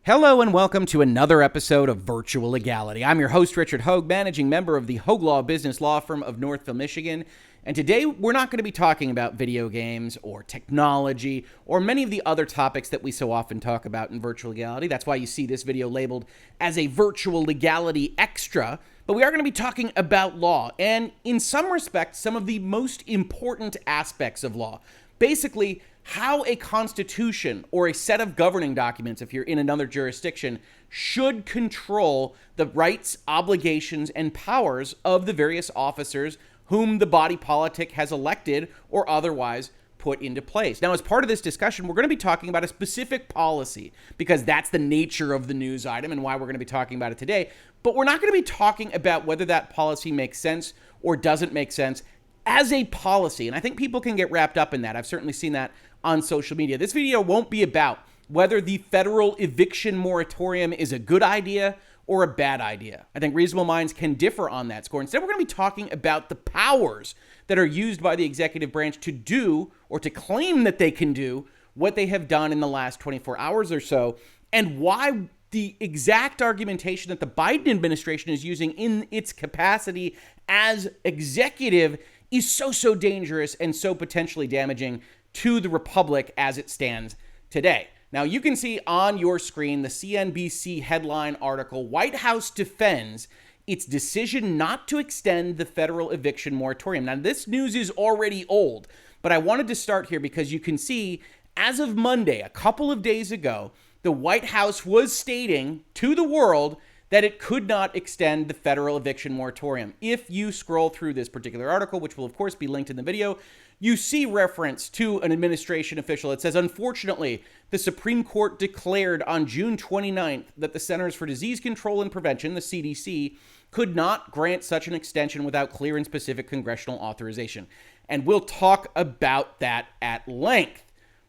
Hello and welcome to another episode of Virtual Legality. I'm your host, Richard Hoeg, managing member of the Hoeg Law business law firm of Northville, Michigan. And today we're not going to be talking about video games or technology or many of the other topics that we so often talk about in Virtual Legality. That's why you see this video labeled as a Virtual Legality Extra. But we are going to be talking about law and, in some respects, some of the most important aspects of law. Basically, how a constitution or a set of governing documents, if you're in another jurisdiction, should control the rights, obligations, and powers of the various officers whom the body politic has elected or otherwise put into place. Now, as part of this discussion, we're going to be talking about a specific policy because that's the nature of the news item and why we're going to be talking about it today. But we're not going to be talking about whether that policy makes sense or doesn't make sense as a policy. And I think people can get wrapped up in that. I've certainly seen that on social media. This video won't be about whether the federal eviction moratorium is a good idea or a bad idea. I think reasonable minds can differ on that score. Instead, we're going to be talking about the powers that are used by the executive branch to do or to claim that they can do what they have done in the last 24 hours or so, and why the exact argumentation that the Biden administration is using in its capacity as executive is so dangerous and so potentially damaging to the republic as it stands today. Now, you can see on your screen the CNBC headline article, White House defends its decision not to extend the federal eviction moratorium. Now, this news is already old, but I wanted to start here because you can see, as of Monday, a couple of days ago, the White House was stating to the world that it could not extend the federal eviction moratorium. If you scroll through this particular article, which will of course be linked in the video, you see reference to an administration official. It says, unfortunately, the Supreme Court declared on June 29th that the Centers for Disease Control and Prevention, the CDC, could not grant such an extension without clear and specific congressional authorization. And we'll talk about that at length.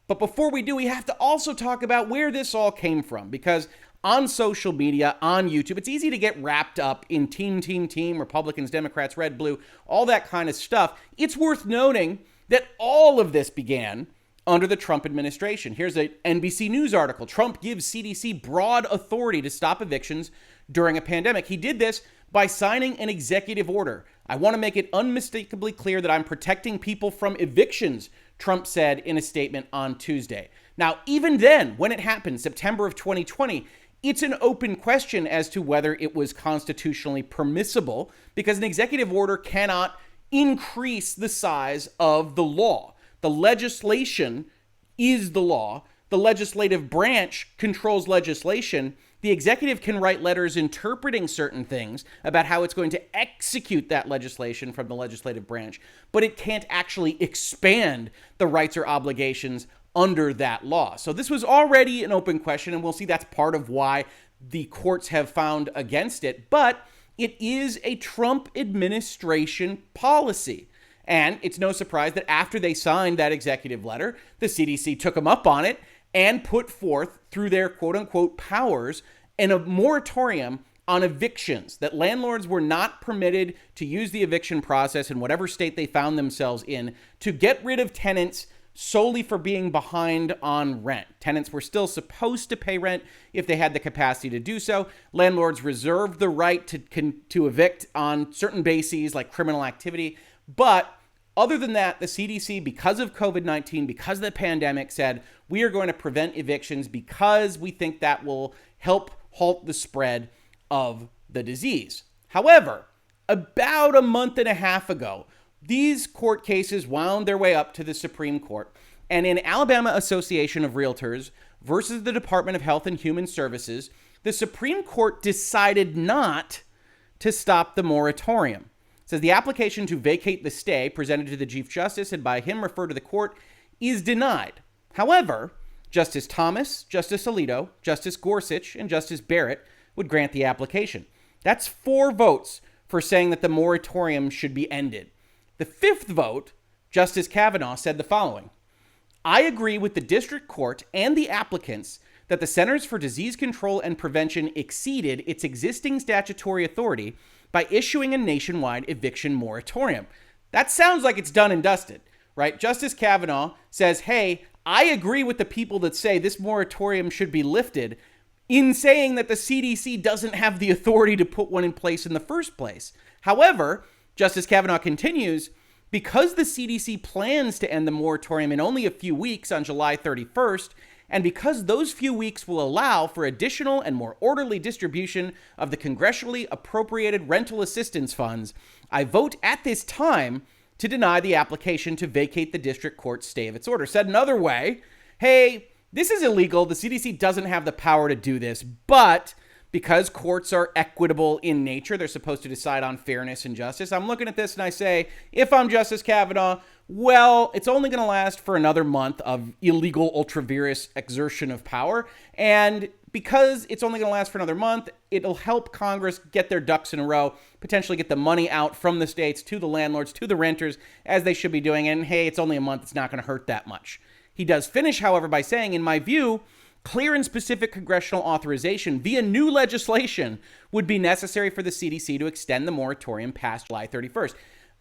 But before we do, we have to also talk about where this all came from, because on social media, on YouTube, it's easy to get wrapped up in team, Republicans, Democrats, red, blue, all that kind of stuff. It's worth noting that all of this began under the Trump administration. Here's an NBC News article. Trump gives CDC broad authority to stop evictions during a pandemic. He did this by signing an executive order. I want to make it unmistakably clear that I'm protecting people from evictions, Trump said in a statement on Tuesday. Now, even then, when it happened, September of 2020, it's an open question as to whether it was constitutionally permissible, because an executive order cannot increase the size of the law. The legislation is the law. The legislative branch controls legislation. The executive can write letters interpreting certain things about how it's going to execute that legislation from the legislative branch, but it can't actually expand the rights or obligations under that law. So this was already an open question, and we'll see that's part of why the courts have found against it. But it is a Trump administration policy. And it's no surprise that after they signed that executive letter, the CDC took them up on it and put forth, through their quote-unquote powers, a moratorium on evictions, that landlords were not permitted to use the eviction process in whatever state they found themselves in to get rid of tenants solely for being behind on rent. Tenants were still supposed to pay rent if they had the capacity to do so. Landlords reserved the right to evict on certain bases like criminal activity. But other than that, the CDC, because of COVID-19, because of the pandemic, said we are going to prevent evictions because we think that will help halt the spread of the disease. However, about a month and a half ago, these court cases wound their way up to the Supreme Court, and in Alabama Association of Realtors versus the Department of Health and Human Services, the Supreme Court decided not to stop the moratorium. It says the application to vacate the stay presented to the Chief Justice and by him referred to the court is denied. However, Justice Thomas, Justice Alito, Justice Gorsuch, and Justice Barrett would grant the application. That's 4 votes for saying that the moratorium should be ended. The 5th vote, Justice Kavanaugh, said the following: I agree with the district court and the applicants that the Centers for Disease Control and Prevention exceeded its existing statutory authority by issuing a nationwide eviction moratorium. That sounds like it's done and dusted, right? Justice Kavanaugh says, hey, I agree with the people that say this moratorium should be lifted. in saying that the CDC doesn't have the authority to put one in place in the first place. However, Justice Kavanaugh continues, because the CDC plans to end the moratorium in only a few weeks on July 31st, and because those few weeks will allow for additional and more orderly distribution of the congressionally appropriated rental assistance funds, I vote at this time to deny the application to vacate the district court's stay of its order. Said another way, hey, this is illegal. The CDC doesn't have the power to do this, but because courts are equitable in nature, they're supposed to decide on fairness and justice. I'm looking at this and I say, if I'm Justice Kavanaugh, well, it's only going to last for another month of illegal ultra-virus exertion of power. And because it's only going to last for another month, it'll help Congress get their ducks in a row, potentially get the money out from the states to the landlords, to the renters, as they should be doing. And hey, it's only a month. It's not going to hurt that much. He does finish, however, by saying, in my view, clear and specific congressional authorization via new legislation would be necessary for the CDC to extend the moratorium past July 31st.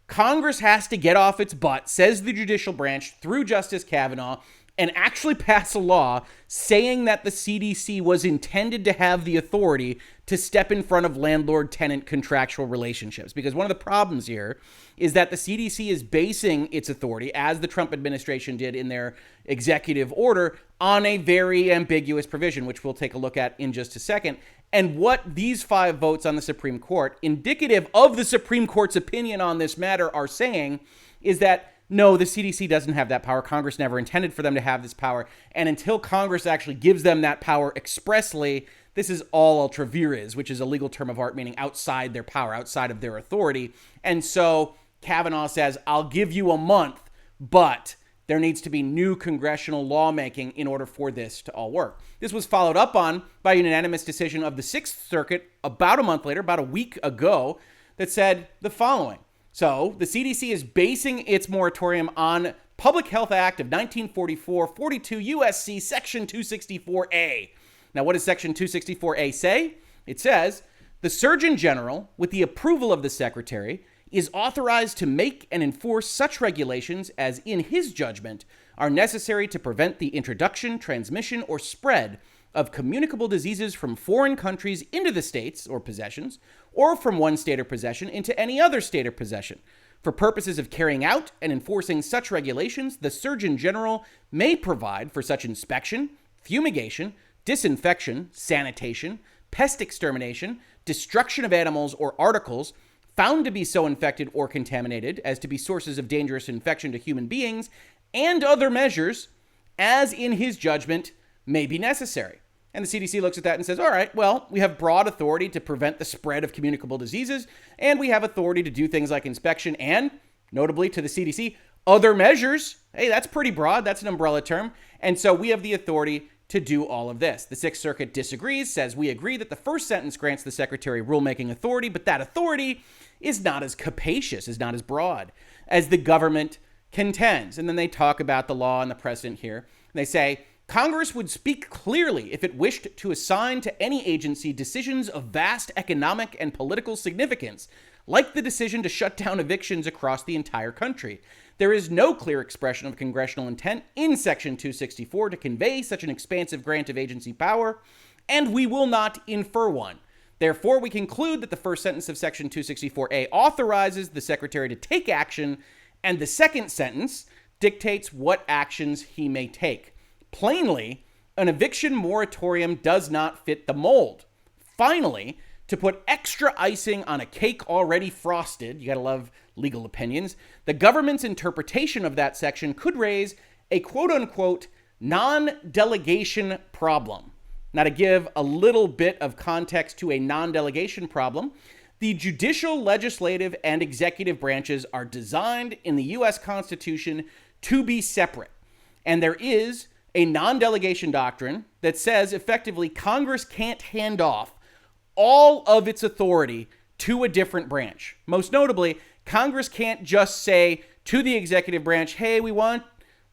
Congress has to get off its butt, says the judicial branch, through Justice Kavanaugh, and actually pass a law saying that the CDC was intended to have the authority to step in front of landlord-tenant contractual relationships. Because one of the problems here is that the CDC is basing its authority, as the Trump administration did in their executive order, on a very ambiguous provision, which we'll take a look at in just a second. And what these 5 votes on the Supreme Court, indicative of the Supreme Court's opinion on this matter, are saying is that no, the CDC doesn't have that power. Congress never intended for them to have this power. And until Congress actually gives them that power expressly, this is all ultra vires, which is a legal term of art meaning outside their power, outside of their authority. And so Kavanaugh says, I'll give you a month, but there needs to be new congressional lawmaking in order for this to all work. This was followed up on by a unanimous decision of the Sixth Circuit about a month later, about a week ago, that said the following. So the CDC is basing its moratorium on Public Health Act of 1944, 42 U.S.C. Section 264A. Now, what does Section 264A say? It says, the Surgeon General, with the approval of the Secretary, is authorized to make and enforce such regulations as, in his judgment, are necessary to prevent the introduction, transmission, or spread of communicable diseases from foreign countries into the states or possessions, or from one state or possession into any other state or possession. For purposes of carrying out and enforcing such regulations, the Surgeon General may provide for such inspection, fumigation, disinfection, sanitation, pest extermination, destruction of animals or articles found to be so infected or contaminated as to be sources of dangerous infection to human beings, and other measures as in his judgment may be necessary. And the CDC looks at that and says, all right, well, we have broad authority to prevent the spread of communicable diseases, and we have authority to do things like inspection and, notably to the CDC, other measures. Hey, that's pretty broad. That's an umbrella term. And so we have the authority to do all of this. The Sixth Circuit disagrees, says we agree that the first sentence grants the Secretary rulemaking authority, but that authority is not as capacious, is not as broad as the government contends. And then they talk about the law and the precedent here. They say, Congress would speak clearly if it wished to assign to any agency decisions of vast economic and political significance, like the decision to shut down evictions across the entire country. There is no clear expression of congressional intent in Section 264 to convey such an expansive grant of agency power, and we will not infer one. Therefore, we conclude that the first sentence of Section 264A authorizes the Secretary to take action, and the second sentence dictates what actions he may take. Plainly, an eviction moratorium does not fit the mold. Finally, to put extra icing on a cake already frosted, you gotta love legal opinions, the government's interpretation of that section could raise a quote-unquote non-delegation problem. Now, to give a little bit of context to a non-delegation problem, the judicial, legislative, and executive branches are designed in the U.S. Constitution to be separate. And there is a non-delegation doctrine that says effectively Congress can't hand off all of its authority to a different branch. Most notably, Congress can't just say to the executive branch, hey, we want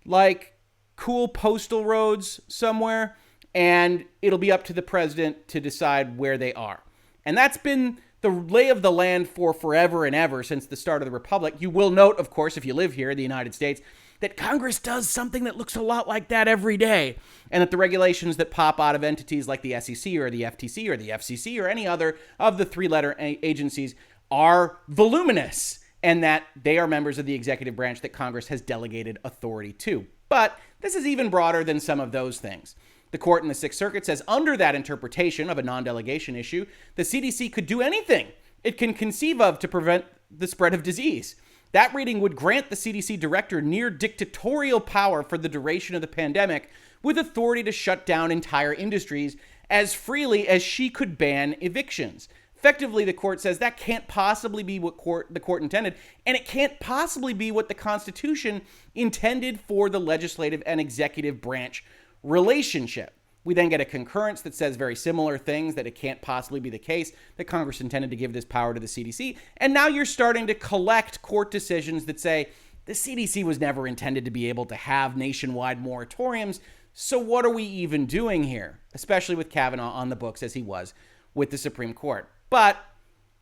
like cool postal roads somewhere, and it'll be up to the president to decide where they are. And that's been the lay of the land for forever and ever since the start of the Republic. You will note, of course, if you live here in the United States, that Congress does something that looks a lot like that every day, and that the regulations that pop out of entities like the SEC or the FTC or the FCC or any other of the three-letter agencies are voluminous, and that they are members of the executive branch that Congress has delegated authority to. But this is even broader than some of those things. The court in the Sixth Circuit says under that interpretation of a non-delegation issue, the CDC could do anything it can conceive of to prevent the spread of disease. That reading would grant the CDC director near dictatorial power for the duration of the pandemic, with authority to shut down entire industries as freely as she could ban evictions. Effectively, the court says that can't possibly be what the court intended, and it can't possibly be what the Constitution intended for the legislative and executive branch relationship. We then get a concurrence that says very similar things, that it can't possibly be the case that Congress intended to give this power to the CDC. And now you're starting to collect court decisions that say the CDC was never intended to be able to have nationwide moratoriums. So what are we even doing here? Especially with Kavanaugh on the books as he was with the Supreme Court. But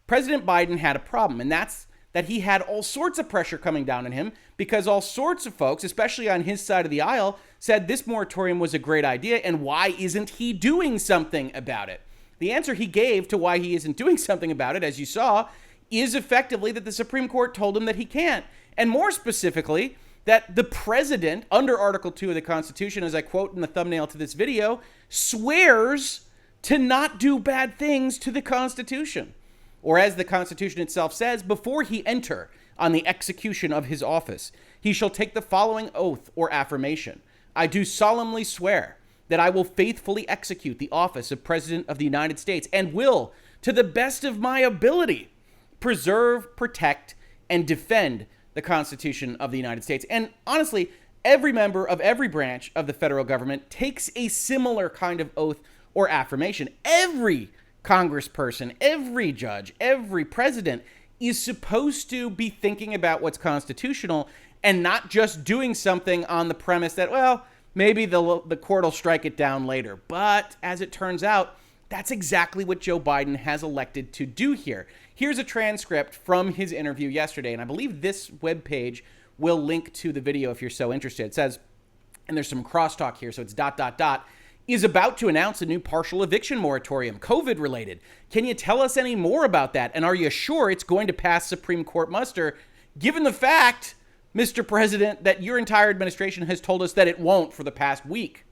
President Biden had a problem, and that's that he had all sorts of pressure coming down on him because all sorts of folks, especially on his side of the aisle, said this moratorium was a great idea, and why isn't he doing something about it? The answer he gave to why he isn't doing something about it, as you saw, is effectively that the Supreme Court told him that he can't. And more specifically, that the president, under Article 2 of the Constitution, as I quote in the thumbnail to this video, swears to not do bad things to the Constitution. Or as the Constitution itself says, before he enter on the execution of his office, he shall take the following oath or affirmation. I do solemnly swear that I will faithfully execute the office of President of the United States and will, to the best of my ability, preserve, protect, and defend the Constitution of the United States. And honestly, every member of every branch of the federal government takes a similar kind of oath or affirmation. Every congressperson, every judge, every president is supposed to be thinking about what's constitutional and not just doing something on the premise that, well, maybe the court will strike it down later. But as it turns out, that's exactly what Joe Biden has elected to do here. Here's a transcript from his interview yesterday, and I believe this webpage will link to the video if you're so interested. It says, and there's some crosstalk here, so it's ... is about to announce a new partial eviction moratorium, COVID-related. Can you tell us any more about that? And are you sure it's going to pass Supreme Court muster, given the fact, Mr. President, that your entire administration has told us that it won't for the past week?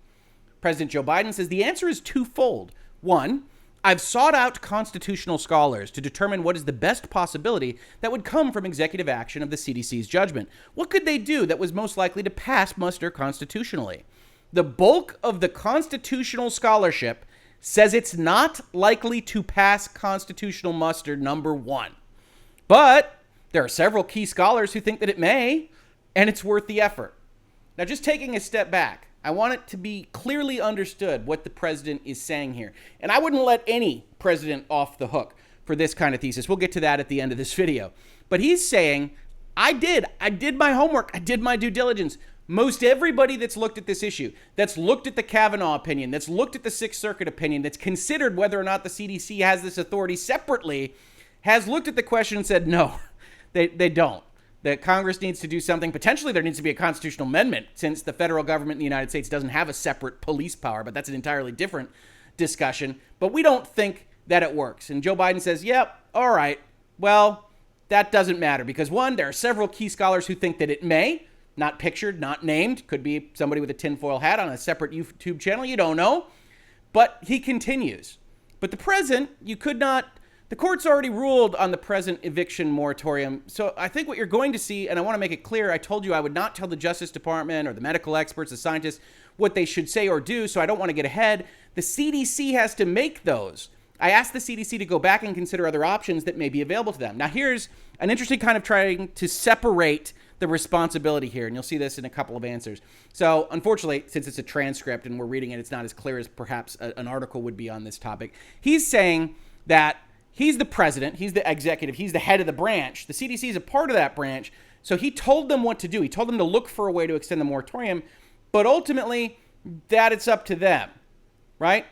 President Joe Biden says the answer is twofold. One, I've sought out constitutional scholars to determine what is the best possibility that would come from executive action of the CDC's judgment. What could they do that was most likely to pass muster constitutionally? The bulk of the constitutional scholarship says it's not likely to pass constitutional muster, number one. But there are several key scholars who think that it may, and it's worth the effort. Now, just taking a step back, I want it to be clearly understood what the president is saying here. And I wouldn't let any president off the hook for this kind of thesis. We'll get to that at the end of this video. But he's saying, I did my homework. I did my due diligence. Most everybody that's looked at this issue, that's looked at the Kavanaugh opinion, that's looked at the Sixth Circuit opinion, that's considered whether or not the CDC has this authority separately, has looked at the question and said, no, they don't. That Congress needs to do something. Potentially there needs to be a constitutional amendment, since the federal government in the United States doesn't have a separate police power, but that's an entirely different discussion. But we don't think that it works. And Joe Biden says, yep, all right, well, that doesn't matter because one, there are several key scholars who think that it may. Not pictured, not named. Could be somebody with a tinfoil hat on a separate YouTube channel. You don't know. But he continues. But the present, you could not... The court's already ruled on the present eviction moratorium. So I think what you're going to see, and I want to make it clear, I told you I would not tell the Justice Department or the medical experts, the scientists, what they should say or do, so I don't want to get ahead. The CDC has to make those. I asked the CDC to go back and consider other options that may be available to them. Now here's an interesting kind of trying to separate the responsibility here, and you'll see this in a couple of answers. So unfortunately, since it's a transcript and we're reading it, it's not as clear as perhaps an article would be on this topic. He's saying that he's the president, he's the executive, he's the head of the branch. The CDC is a part of that branch, so he told them what to do. He told them to look for a way to extend the moratorium, but ultimately, that it's up to them, right?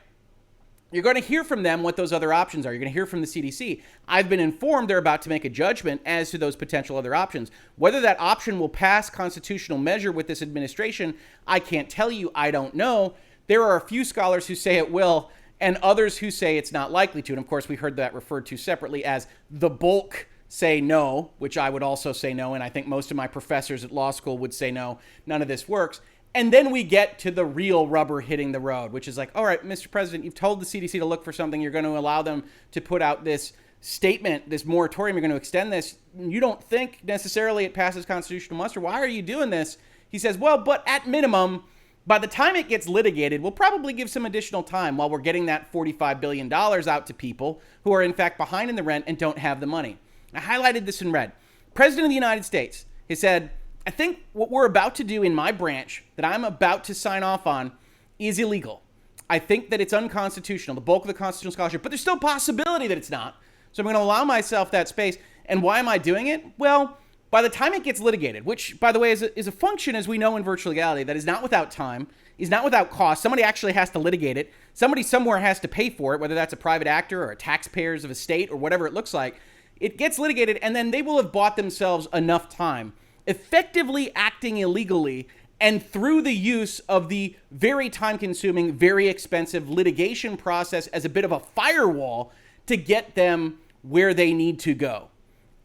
You're going to hear from them what those other options are. You're going to hear from the CDC. I've been informed they're about to make a judgment as to those potential other options. Whether that option will pass constitutional measure with this administration, I can't tell you. I don't know. There are a few scholars who say it will and others who say it's not likely to. And of course, we heard that referred to separately as the bulk say no, which I would also say no. And I think most of my professors at law school would say no, none of this works. And then we get to the real rubber hitting the road, which is like, all right, Mr. President, you've told the CDC to look for something. You're going to allow them to put out this statement, this moratorium. You're going to extend this. You don't think necessarily it passes constitutional muster. Why are you doing this? He says, well, but at minimum, by the time it gets litigated, we'll probably give some additional time while we're getting that $45 billion out to people who are in fact behind in the rent and don't have the money. I highlighted this in red. President of the United States has said, I think what we're about to do in my branch that I'm about to sign off on is illegal. I think that it's unconstitutional, the bulk of the constitutional scholarship, but there's still a possibility that it's not. So I'm going to allow myself that space. And why am I doing it? Well, by the time it gets litigated, which, by the way, is a function, as we know in virtual legality, that is not without time, is not without cost. Somebody actually has to litigate it. Somebody somewhere has to pay for it, whether that's a private actor or a taxpayers of a state or whatever it looks like. It gets litigated, and then they will have bought themselves enough time effectively acting illegally and through the use of the very time-consuming, very expensive litigation process as a bit of a firewall to get them where they need to go.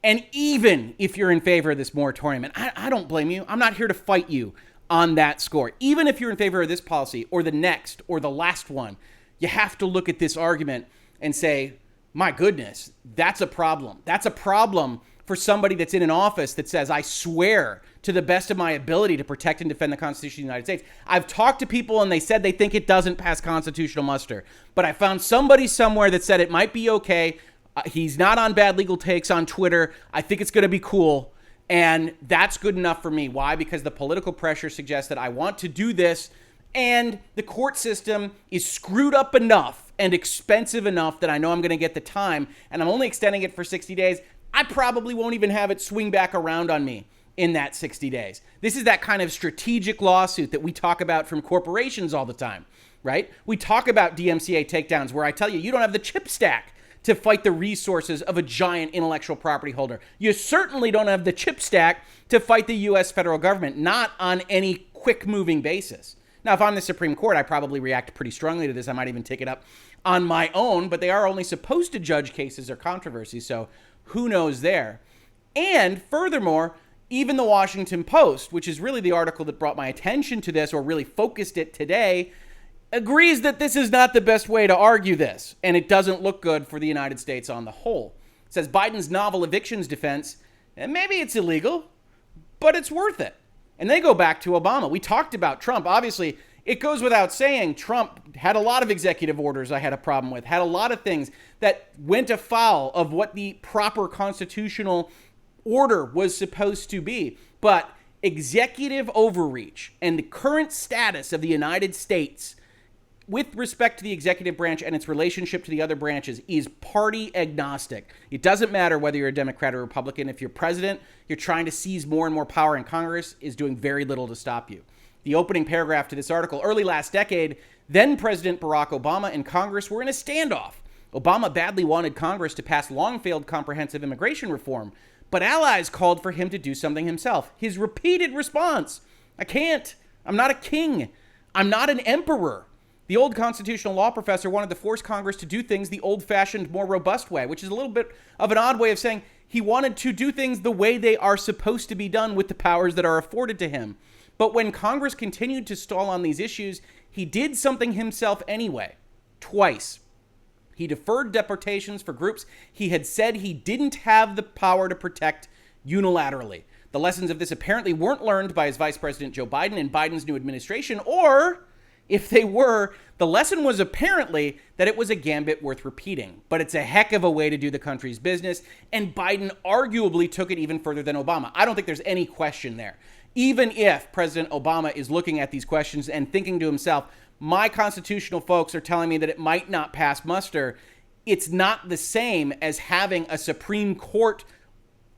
And even if you're in favor of this moratorium, and I don't blame you, I'm not here to fight you on that score. Even if you're in favor of this policy or the next or the last one, you have to look at this argument and say, my goodness, that's a problem. That's a problem for somebody that's in an office that says, I swear to the best of my ability to protect and defend the Constitution of the United States. I've talked to people and they said they think it doesn't pass constitutional muster. But I found somebody somewhere that said it might be okay. He's not on bad legal takes on Twitter. I think it's going to be cool. And that's good enough for me. Why? Because the political pressure suggests that I want to do this. And the court system is screwed up enough and expensive enough that I know I'm going to get the time. And I'm only extending it for 60 days. I probably won't even have it swing back around on me in that 60 days. This is that kind of strategic lawsuit that we talk about from corporations all the time, right? We talk about DMCA takedowns where I tell you, you don't have the chip stack to fight the resources of a giant intellectual property holder. You certainly don't have the chip stack to fight the U.S. federal government, not on any quick-moving basis. Now, if I'm the Supreme Court, I probably react pretty strongly to this. I might even take it up on my own, but they are only supposed to judge cases or controversies, so who knows there? And furthermore, even the Washington Post, which is really the article that brought my attention to this or really focused it today, agrees that this is not the best way to argue this, and it doesn't look good for the United States on the whole. It says Biden's novel evictions defense, and maybe it's illegal, but it's worth it. And they go back to Obama. We talked about Trump. Obviously, it goes without saying, Trump had a lot of executive orders I had a problem with, had a lot of things that went afoul of what the proper constitutional order was supposed to be. But executive overreach and the current status of the United States with respect to the executive branch and its relationship to the other branches is party agnostic. It doesn't matter whether you're a Democrat or Republican. If you're president, you're trying to seize more and more power in Congress is doing very little to stop you. The opening paragraph to this article, early last decade, then President Barack Obama and Congress were in a standoff. Obama badly wanted Congress to pass long-failed comprehensive immigration reform, but allies called for him to do something himself. His repeated response, I can't. I'm not a king. I'm not an emperor. The old constitutional law professor wanted to force Congress to do things the old-fashioned, more robust way, which is a little bit of an odd way of saying he wanted to do things the way they are supposed to be done with the powers that are afforded to him. But when Congress continued to stall on these issues, he did something himself anyway, twice. He deferred deportations for groups he had said he didn't have the power to protect unilaterally. The lessons of this apparently weren't learned by his Vice President Joe Biden and Biden's new administration, or if they were, the lesson was apparently that it was a gambit worth repeating. But it's a heck of a way to do the country's business, and Biden arguably took it even further than Obama. I don't think there's any question there. Even if President Obama is looking at these questions and thinking to himself, my constitutional folks are telling me that it might not pass muster, it's not the same as having a Supreme Court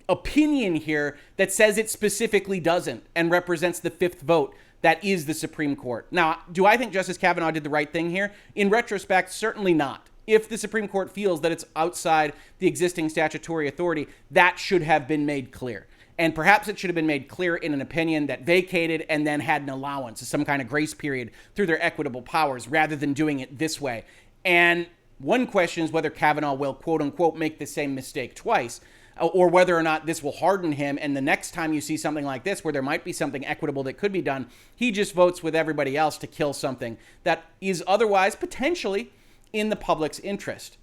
opinion here that says it specifically doesn't and represents the fifth vote that is the Supreme Court. Now, do I think Justice Kavanaugh did the right thing here? In retrospect, certainly not. If the Supreme Court feels that it's outside the existing statutory authority, that should have been made clear. And perhaps it should have been made clear in an opinion that vacated and then had an allowance, some kind of grace period through their equitable powers, rather than doing it this way. And one question is whether Kavanaugh will, quote unquote, make the same mistake twice, or whether or not this will harden him. And the next time you see something like this, where there might be something equitable that could be done, he just votes with everybody else to kill something that is otherwise potentially in the public's interest.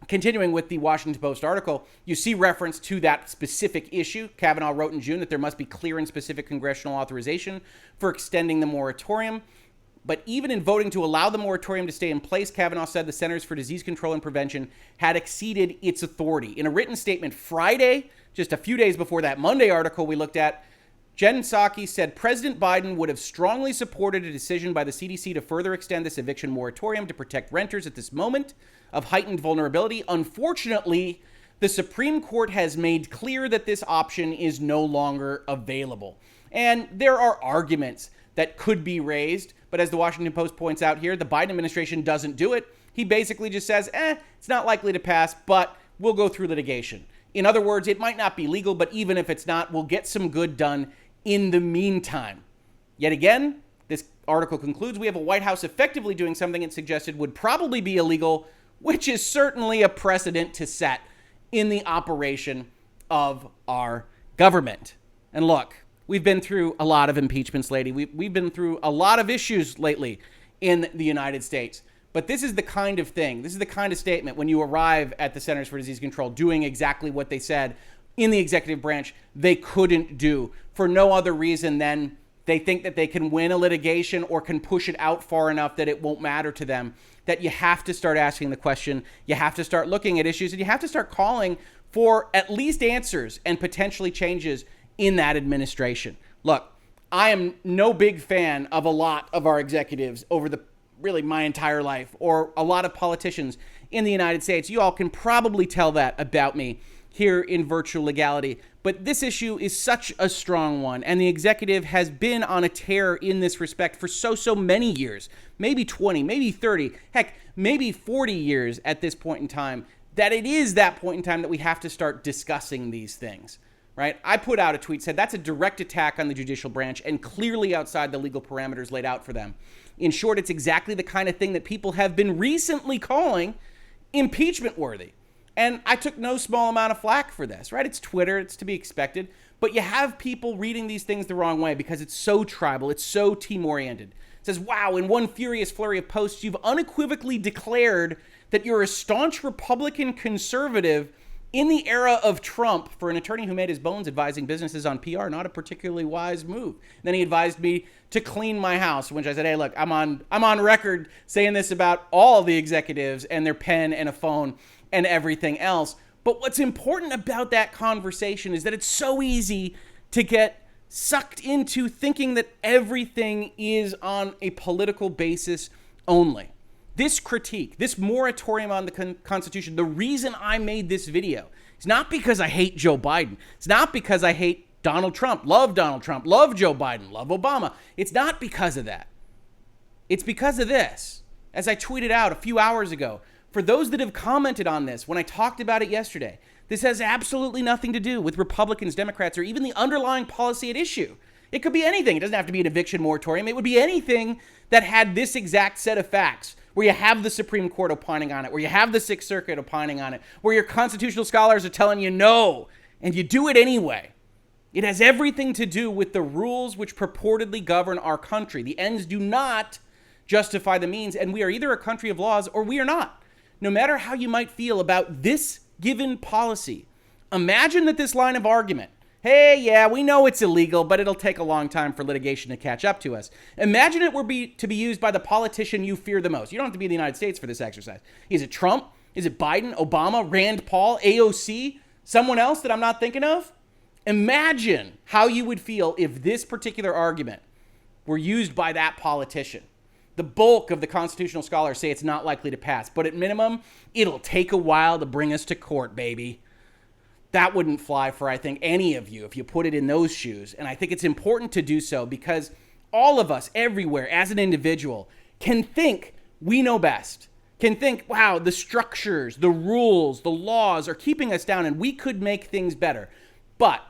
Continuing with the Washington Post article, you see reference to that specific issue. Kavanaugh wrote in June that there must be clear and specific congressional authorization for extending the moratorium. But even in voting to allow the moratorium to stay in place, Kavanaugh said the Centers for Disease Control and Prevention had exceeded its authority. In a written statement Friday, just a few days before that Monday article we looked at, Jen Psaki said President Biden would have strongly supported a decision by the CDC to further extend this eviction moratorium to protect renters at this moment of heightened vulnerability. Unfortunately, the Supreme Court has made clear that this option is no longer available. And there are arguments that could be raised, but as the Washington Post points out here, the Biden administration doesn't do it. He basically just says, it's not likely to pass, but we'll go through litigation. In other words, it might not be legal, but even if it's not, we'll get some good done in the meantime. Yet again, this article concludes, we have a White House effectively doing something it suggested would probably be illegal, which is certainly a precedent to set in the operation of our government. And look, we've been through a lot of impeachments lately. We've been through a lot of issues lately in the United States. But this is the kind of thing, this is the kind of statement when you arrive at the Centers for Disease Control doing exactly what they said in the executive branch they couldn't do for no other reason than they think that they can win a litigation or can push it out far enough that it won't matter to them, that you have to start asking the question, you have to start looking at issues, and you have to start calling for at least answers and potentially changes in that administration. Look, I am no big fan of a lot of our executives over really my entire life, or a lot of politicians in the United States. You all can probably tell that about me here in Virtual Legality. But this issue is such a strong one, and the executive has been on a tear in this respect for so many years, maybe 20, maybe 30, heck, maybe 40 years at this point in time, that it is that point in time that we have to start discussing these things, right? I put out a tweet, said that's a direct attack on the judicial branch and clearly outside the legal parameters laid out for them. In short, it's exactly the kind of thing that people have been recently calling impeachment worthy. And I took no small amount of flack for this, right? It's Twitter, it's to be expected. But you have people reading these things the wrong way because it's so tribal, it's so team-oriented. It says, wow, in one furious flurry of posts, you've unequivocally declared that you're a staunch Republican conservative in the era of Trump. For an attorney who made his bones advising businesses on PR, not a particularly wise move. Then he advised me to clean my house, which I said, hey, look, I'm on record saying this about all the executives and their pen and a phone and everything else. But what's important about that conversation is that it's so easy to get sucked into thinking that everything is on a political basis only. This critique, this moratorium on the Constitution, the reason I made this video is not because I hate Joe Biden. It's not because I hate Donald Trump, love Joe Biden, love Obama. It's not because of that. It's because of this. As I tweeted out a few hours ago, for those that have commented on this, when I talked about it yesterday, this has absolutely nothing to do with Republicans, Democrats, or even the underlying policy at issue. It could be anything. It doesn't have to be an eviction moratorium. It would be anything that had this exact set of facts, where you have the Supreme Court opining on it, where you have the Sixth Circuit opining on it, where your constitutional scholars are telling you no, and you do it anyway. It has everything to do with the rules which purportedly govern our country. The ends do not justify the means, and we are either a country of laws or we are not. No matter how you might feel about this given policy, imagine that this line of argument, hey, yeah, we know it's illegal, but it'll take a long time for litigation to catch up to us. Imagine it were to be used by the politician you fear the most. You don't have to be in the United States for this exercise. Is it Trump? Is it Biden, Obama, Rand Paul, AOC, someone else that I'm not thinking of? Imagine how you would feel if this particular argument were used by that politician. The bulk of the constitutional scholars say it's not likely to pass, but at minimum, it'll take a while to bring us to court, baby. That wouldn't fly for, I think, any of you if you put it in those shoes. And I think it's important to do so because all of us everywhere as an individual can think we know best, can think, wow, the structures, the rules, the laws are keeping us down and we could make things better. But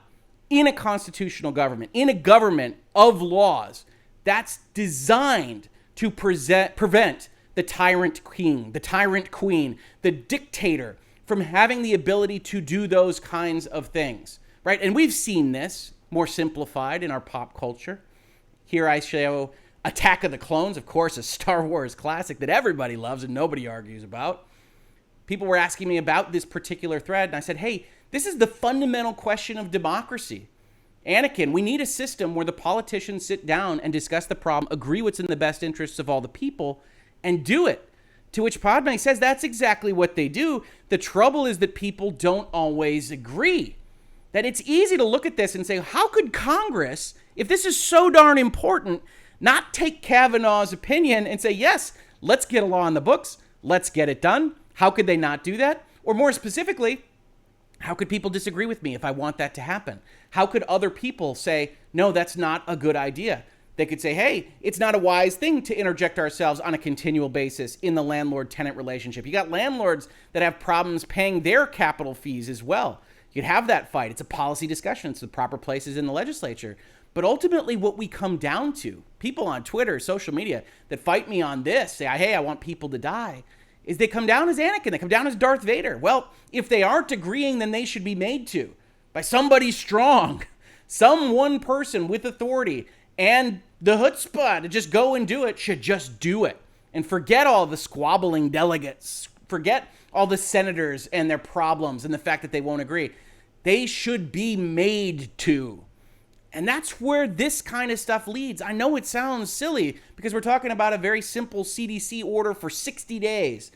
in a constitutional government, in a government of laws, that's designed to prevent the tyrant king, the tyrant queen, the dictator from having the ability to do those kinds of things, right? And we've seen this more simplified in our pop culture. Here I show Attack of the Clones, of course, a Star Wars classic that everybody loves and nobody argues about. People were asking me about this particular thread, and I said, hey, this is the fundamental question of democracy. Anakin, we need a system where the politicians sit down and discuss the problem, agree what's in the best interests of all the people, and do it. To which Padme says that's exactly what they do. The trouble is that people don't always agree. That it's easy to look at this and say, how could Congress, if this is so darn important, not take Kavanaugh's opinion and say, yes, let's get a law on the books, let's get it done? How could they not do that? Or more specifically, how could people disagree with me if I want that to happen? How could other people say, no, that's not a good idea? They could say, hey, it's not a wise thing to interject ourselves on a continual basis in the landlord-tenant relationship. You got landlords that have problems paying their capital fees as well. You could have that fight. It's a policy discussion. It's the proper places in the legislature. But ultimately what we come down to, people on Twitter, social media that fight me on this, say, hey, I want people to die, is they come down as Anakin. They come down as Darth Vader. Well, if they aren't agreeing, then they should be made to by somebody strong, some one person with authority and the chutzpah to just go and do it should just do it and forget all the squabbling delegates, forget all the senators and their problems and the fact that they won't agree. They should be made to. And that's where this kind of stuff leads. I know it sounds silly because we're talking about a very simple CDC order for 60 days,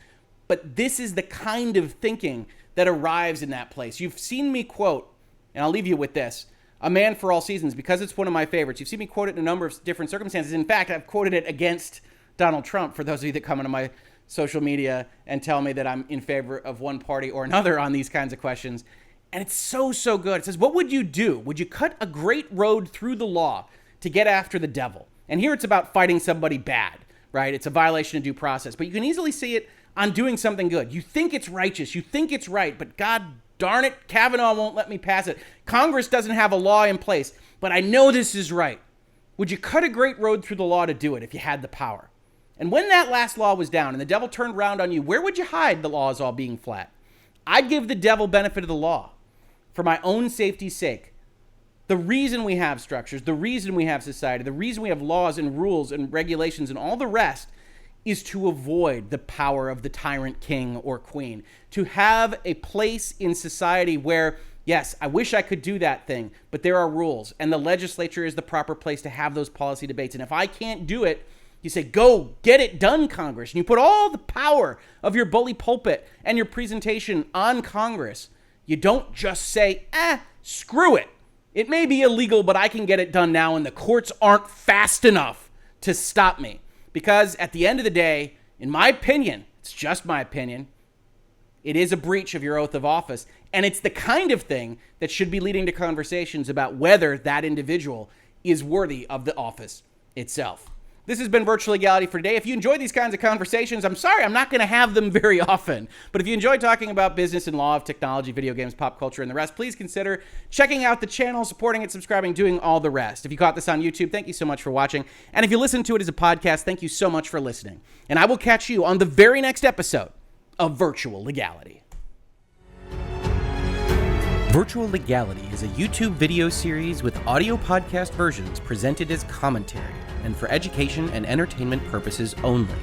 but this is the kind of thinking that arrives in that place. You've seen me quote, and I'll leave you with this, A Man for All Seasons, because it's one of my favorites. You've seen me quote it in a number of different circumstances. In fact, I've quoted it against Donald Trump, for those of you that come into my social media and tell me that I'm in favor of one party or another on these kinds of questions. And it's so, so good. It says, what would you do? Would you cut a great road through the law to get after the devil? And here it's about fighting somebody bad, right? It's a violation of due process. But you can easily see it on doing something good. You think it's righteous. You think it's right. But God darn it, Kavanaugh won't let me pass it. Congress doesn't have a law in place. But I know this is right. Would you cut a great road through the law to do it if you had the power? And when that last law was down and the devil turned around on you, where would you hide the laws all being flat? I'd give the devil benefit of the law. For my own safety's sake. The reason we have structures, the reason we have society, the reason we have laws and rules and regulations and all the rest is to avoid the power of the tyrant king or queen. To have a place in society where, yes, I wish I could do that thing, but there are rules and the legislature is the proper place to have those policy debates. And if I can't do it, you say, go get it done, Congress. And you put all the power of your bully pulpit and your presentation on Congress. You don't just say, screw it. It may be illegal, but I can get it done now, and the courts aren't fast enough to stop me. Because at the end of the day, in my opinion, it's just my opinion, it is a breach of your oath of office. And it's the kind of thing that should be leading to conversations about whether that individual is worthy of the office itself. This has been Virtual Legality for today. If you enjoy these kinds of conversations, I'm sorry, I'm not going to have them very often. But if you enjoy talking about business and law, of technology, video games, pop culture, and the rest, please consider checking out the channel, supporting it, subscribing, doing all the rest. If you caught this on YouTube, thank you so much for watching. And if you listen to it as a podcast, thank you so much for listening. And I will catch you on the very next episode of Virtual Legality. Virtual Legality is a YouTube video series with audio podcast versions presented as commentary and for education and entertainment purposes only.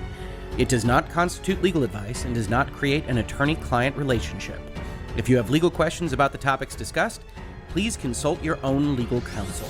It does not constitute legal advice and does not create an attorney-client relationship. If you have legal questions about the topics discussed, please consult your own legal counsel.